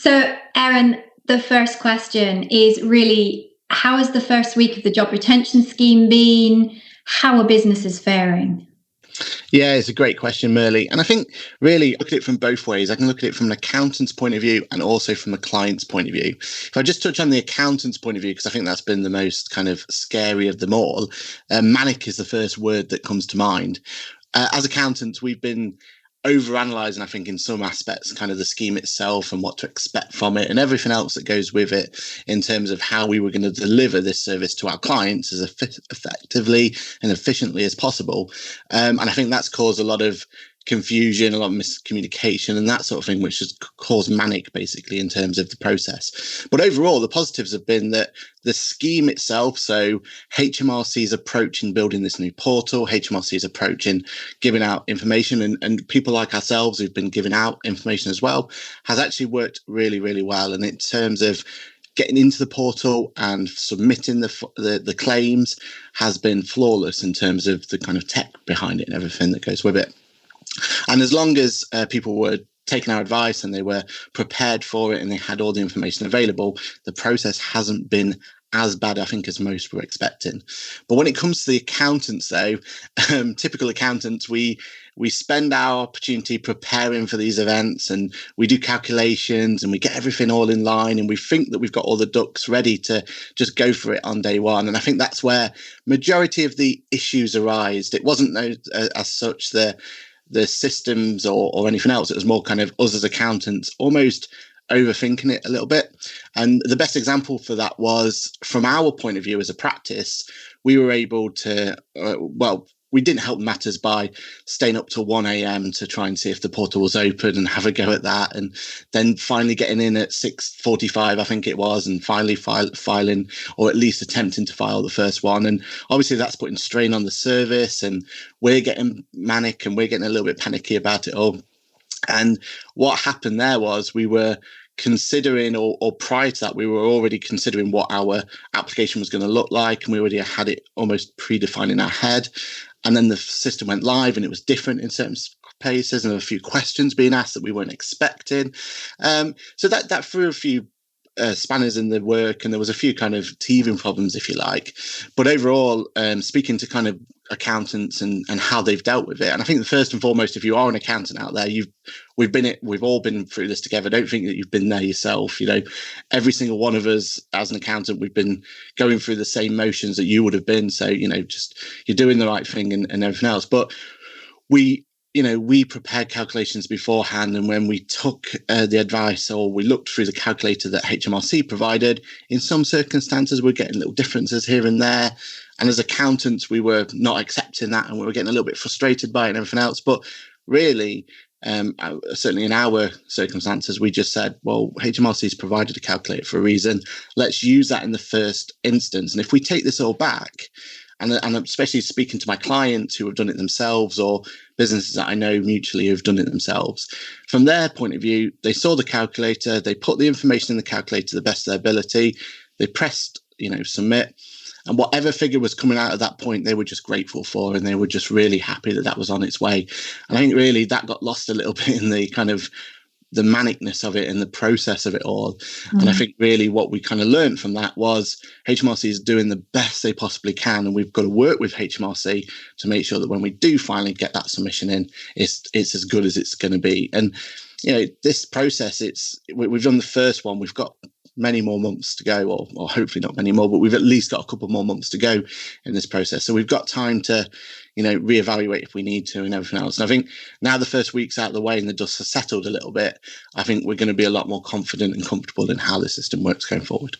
So, Erin, the first question is really, how has the first week of the job retention scheme been? How are businesses faring? Yeah, it's a great question, Merle. And I think really look at it from both ways. I can look at it from an accountant's point of view and also from the client's point of view. If I just touch on the accountant's point of view, because I think that's been the most kind of scary of them all, manic is the first word that comes to mind. As accountants, we've been overanalyzing, I think, in some aspects, kind of the scheme itself and what to expect from it and everything else that goes with it in terms of how we were going to deliver this service to our clients as effectively and efficiently as possible. And I think that's caused a lot of confusion, a lot of miscommunication and that sort of thing, which has caused manic basically in terms of the process. But overall, the positives have been that the scheme itself, so HMRC's approach in building this new portal, HMRC's approach in giving out information and people like ourselves who've been giving out information as well, has actually worked really, really well. And in terms of getting into the portal and submitting the claims has been flawless in terms of the kind of tech behind it and everything that goes with it. And as long as people were taking our advice and they were prepared for it and they had all the information available, the process hasn't been as bad, I think, as most were expecting. But when it comes to the accountants, though, typical accountants, we spend our opportunity preparing for these events and we do calculations and we get everything all in line and we think that we've got all the ducks ready to just go for it on day one. And I think that's where majority of the issues arise. It wasn't as such the systems or anything else. It was more kind of us as accountants almost overthinking it a little bit. And the best example for that was from our point of view as a practice, we were able to, we didn't help matters by staying up till 1 a.m. to try and see if the portal was open and have a go at that. And then finally getting in at 6:45, I think it was, and finally filing or at least attempting to file the first one. And obviously that's putting strain on the service and we're getting manic and we're getting a little bit panicky about it all. And what happened there was we were considering, or prior to that, we were already considering what our application was going to look like. And we already had it almost predefined in our head. And then the system went live and it was different in certain places and there were a few questions being asked that we weren't expecting. So that threw a few spanners in the work and there was a few kind of teething problems, if you like. But overall, speaking to kind of accountants and how they've dealt with it. And I think the first and foremost, if you are an accountant out there, we've all been through this together. Don't think that you've been there yourself. You know, every single one of us as an accountant, we've been going through the same motions that you would have been. So, you know, just you're doing the right thing and everything else. But we prepared calculations beforehand, and when we took the advice or we looked through the calculator that HMRC provided, in some circumstances we're getting little differences here and there. And as accountants, we were not accepting that and we were getting a little bit frustrated by it and everything else. But really, certainly in our circumstances, we just said, well, HMRC's provided a calculator for a reason. Let's use that in the first instance. And if we take this all back, and especially speaking to my clients who have done it themselves or businesses that I know mutually who've done it themselves, from their point of view, they saw the calculator, they put the information in the calculator to the best of their ability, they pressed, submit, and whatever figure was coming out at that point, they were just grateful for, and they were just really happy that was on its way. And I think really that got lost a little bit in the kind of the manicness of it and the process of it all. And I think really what we kind of learned from that was HMRC is doing the best they possibly can. And we've got to work with HMRC to make sure that when we do finally get that submission in, it's as good as it's going to be. And, this process, we've done the first one. We've got many more months to go, or hopefully not many more, but we've at least got a couple more months to go in this process. So we've got time to, reevaluate if we need to and everything else. And I think now the first week's out of the way and the dust has settled a little bit, I think we're going to be a lot more confident and comfortable in how the system works going forward.